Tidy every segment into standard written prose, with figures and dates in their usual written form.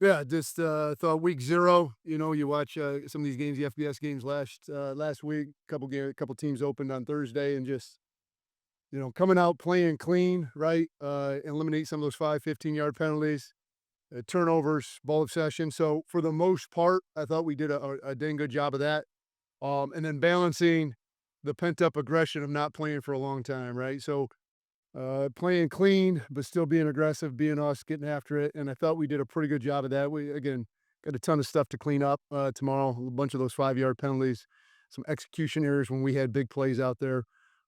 Yeah, just thought week 0. You watch some of these games, the FBS games last week. Couple teams opened on Thursday, and just coming out playing clean, right? Eliminate some of those 5, 15-yard penalties, turnovers, ball obsession. So for the most part, I thought we did a dang good job of that. And then balancing the pent up aggression of not playing for a long time, right? So playing clean, but still being aggressive, being us, getting after it. And I thought we did a pretty good job of that. We, again, got a ton of stuff to clean up tomorrow. A bunch of those 5-yard penalties, some execution errors when we had big plays out there.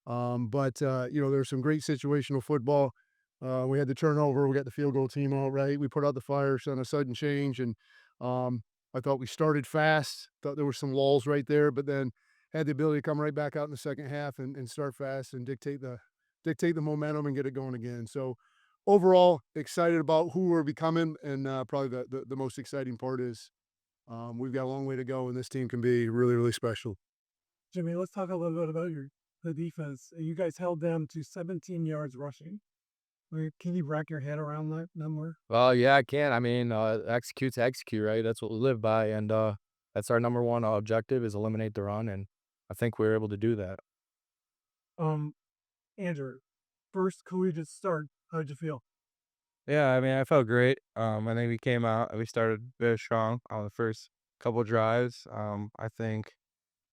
But there's some great situational football. We had the turnover. We got the field goal team all right. We put out the fires on a sudden change. And I thought we started fast. Thought there were some lulls right there, but then had the ability to come right back out in the second half and start fast and dictate the momentum and get it going again. So overall, excited about who we're becoming, and probably the most exciting part is we've got a long way to go, and this team can be really, really special. Jimmy, let's talk a little bit about the defense. You guys held them to 17 yards rushing. Can you wrap your head around that number? Well, yeah, I can. I mean, execute to execute, right? That's what we live by, and that's our number one objective is eliminate the run, and I think we were able to do that. Um, Andrew, first collegiate start. How'd you feel? Yeah, I mean, I felt great. I think we came out, we started very strong on the first couple drives. I think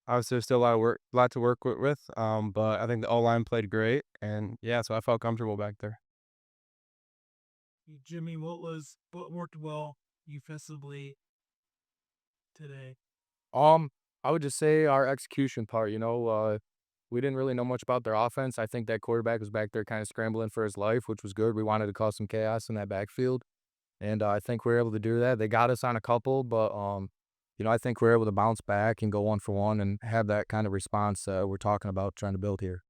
obviously there's still a lot to work with. But I think the O line played great, and yeah, so I felt comfortable back there. Jimmy, what worked well defensively today? I would just say our execution part. We didn't really know much about their offense. I think that quarterback was back there kind of scrambling for his life, which was good. We wanted to cause some chaos in that backfield. And I think we were able to do that. They got us on a couple, but I think we're able to bounce back and go 1 for 1 and have that kind of response we're talking about trying to build here.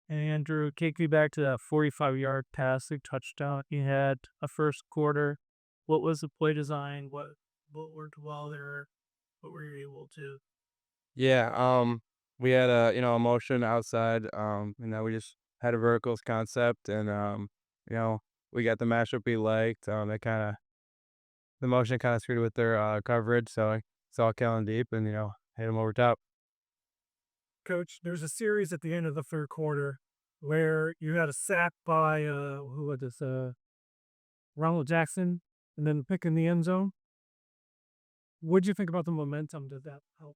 And Andrew, take me back to that 45-yard passing touchdown you had a first quarter. What was the play design? What worked well there? What were you able to? Yeah, we had a motion outside. We just had a verticals concept, and you know, we got the mashup we liked. The motion kind of screwed with their coverage, so I saw Kellen deep and hit him over top. Coach, there's a series at the end of the third quarter where you had a sack by who was this? Ronald Jackson, and then pick in the end zone. What'd you think about the momentum? Did that help?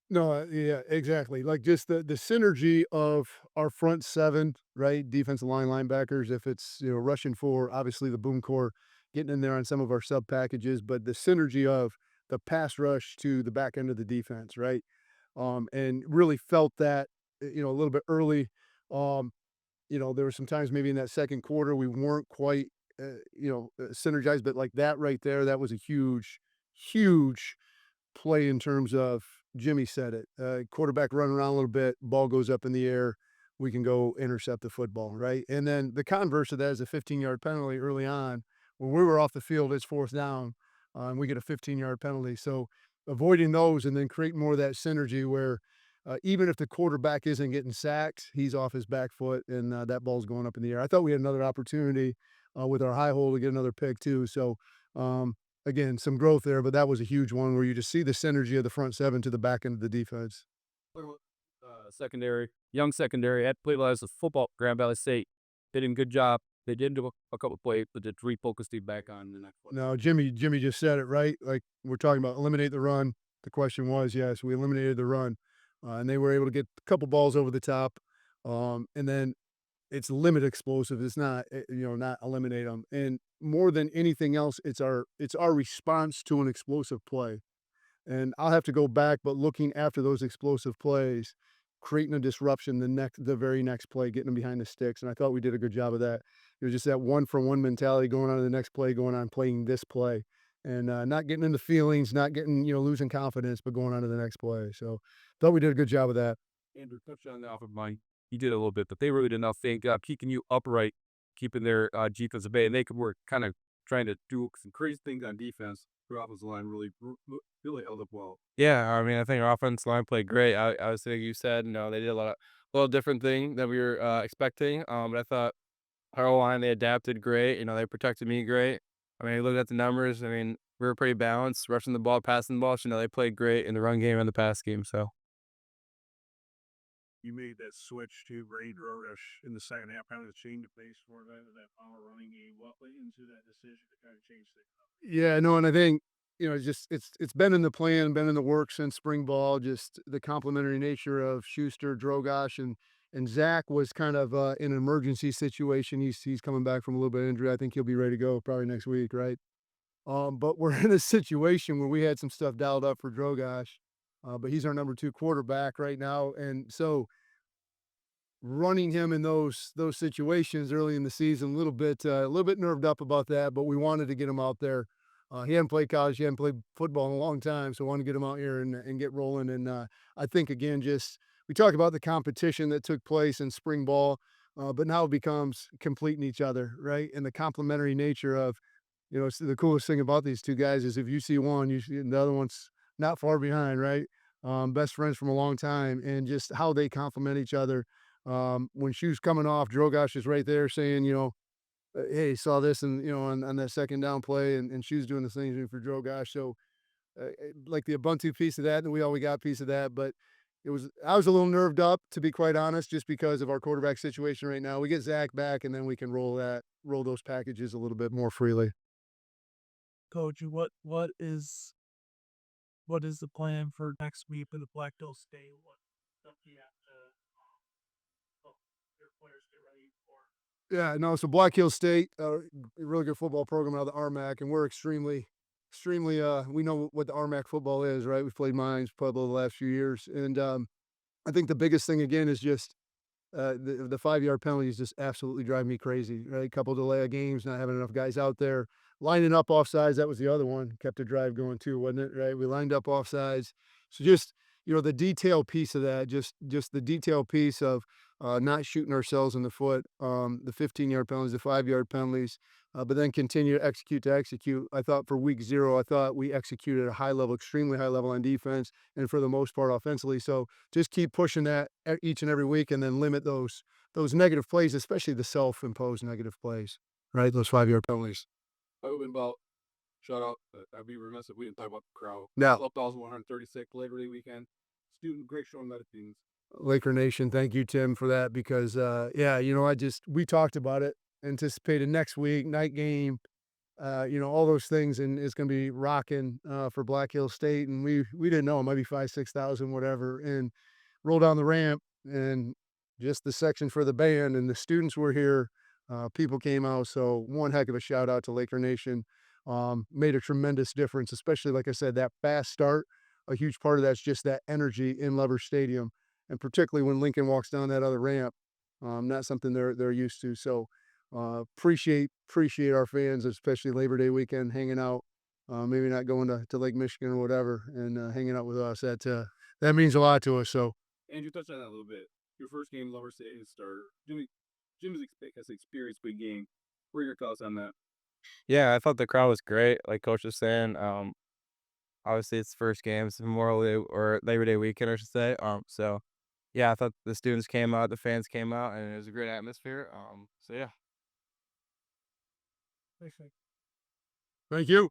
No, yeah, exactly. Like just the synergy of our front seven, right? Defensive line linebackers, if it's rushing for obviously the boom core, getting in there on some of our sub packages, but the synergy of the pass rush to the back end of the defense, right? And really felt that a little bit early. Um, there were some times maybe in that second quarter we weren't quite synergized, but like that right there, that was a huge, huge play in terms of Jimmy said it. Quarterback running around a little bit, ball goes up in the air, we can go intercept the football, right? And then the converse of that is a 15-yard penalty early on. When we were off the field, it's fourth down, and we get a 15-yard penalty. So avoiding those and then creating more of that synergy where even if the quarterback isn't getting sacked, he's off his back foot and that ball's going up in the air. I thought we had another opportunity with our high hole to get another pick too. So again, some growth there, but that was a huge one where you just see the synergy of the front seven to the back end of the defense. Secondary, young secondary, had played as a football at Grand Valley State. They did a good job. They did do a couple plays, but just refocused it back on the next one. No, Jimmy just said it right. Like we're talking about eliminate the run. The question was, yes, we eliminated the run, and they were able to get a couple balls over the top, and then it's limit explosive. It's not not eliminate them. And more than anything else, it's our response to an explosive play. And I'll have to go back, but looking after those explosive plays, creating a disruption the very next play, getting them behind the sticks, and I thought we did a good job of that. It was just that 1-for-1 mentality going on to the next play, going on playing this play, and not getting into feelings, not getting losing confidence, but going on to the next play. So thought we did a good job of that. Andrew touched on the offensive line. He did a little bit, but they really did enough thing keeping you upright, keeping their defensive bay, and they could work kind of trying to do some crazy things on defense. Their offensive line really held up well. Yeah, I mean, I think our offense line played great. I was thinking you said, they did a little different thing than we were expecting. But I thought Our O-line, they adapted great. You know, they protected me great. I mean, you look at the numbers. I mean, we were pretty balanced, rushing the ball, passing the ball. So, you know, they played great in the run game and the pass game. So, You made that switch to Raid rush in the second half, kind of the change of pace for that power running game. What went into that decision to kind of change things up? Yeah, no, and I think, it's been in the plan, been in the works since spring ball, just the complementary nature of Schuster, Drogosh, and Zach was kind of in an emergency situation. He's coming back from a little bit of injury. I think he'll be ready to go probably next week, right? But we're in a situation where we had some stuff dialed up for Drogosh, but he's our number 2 quarterback right now, and so running him in those situations early in the season, a little bit nerved up about that, but we wanted to get him out there. He hadn't played college, he hadn't played football in a long time, so I wanted to get him out here and get rolling. And I think again, just we talk about the competition that took place in spring ball, but now it becomes completing each other, right? And the complementary nature of, the coolest thing about these two guys is if you see one, you see the other one's not far behind, right? Best friends from a long time, and just how they complement each other. When Shoe's coming off, Drogosh is right there saying, hey, saw this and on that second down play, and Shoe's doing the same thing for Drogosh. So like the Ubuntu piece of that, and we all we got piece of that, but I was a little nerved up, to be quite honest, just because of our quarterback situation right now. We get Zach back, and then we can roll those packages a little bit more freely. Coach, what is the plan for next week for the Black Hill State? What stuff do you have to help your players get ready for? Yeah, no, so Black Hill State, a really good football program out of the RMAC, and we're extremely, we know what the RMAC football is, right? We've played Mines, Pueblo the last few years, and I think the biggest thing again is just the 5-yard penalties just absolutely drive me crazy, right? A couple delay of games, not having enough guys out there, lining up offsides. That was the other one, kept the drive going too, wasn't it? Right? We lined up offsides. So just the detail piece of that, just the detail piece of not shooting ourselves in the foot, the 15-yard penalties, the 5-yard penalties, but then continue to execute. I thought for week 0, I thought we executed at a high level, extremely high level on defense, and for the most part offensively. So just keep pushing that each and every week, and then limit those negative plays, especially the self-imposed negative plays, right? Those 5-yard penalties. Moving about shout out. I'd be remiss if we didn't talk about the crowd. Now, 12,136 Labor Day weekend. Student great showing that teams. Laker Nation, thank you, Tim, for that, because yeah, we talked about it, anticipated next week, night game, all those things, and it's going to be rocking for Black Hill State, and we didn't know it might be 5,000-6,000, whatever, and roll down the ramp, and just the section for the band, and the students were here, people came out, so one heck of a shout out to Laker Nation. Made a tremendous difference, especially like I said, that fast start. A huge part of that's just that energy in Lubbers Stadium, and particularly when Lincoln walks down that other ramp, not something they're used to. So appreciate our fans, especially Labor Day weekend, hanging out. Maybe not going to Lake Michigan or whatever, and hanging out with us. That means a lot to us. So And you touched on that a little bit. Your first game, Lower State is starter. Jim's has experienced big game. What are your thoughts on that? yeah, I thought the crowd was great. Like Coach was saying, obviously it's the first game, it's Memorial Day or Labor Day weekend, I should say. So yeah, I thought the students came out, the fans came out, and it was a great atmosphere. So yeah. Thanks, Nick. thank you.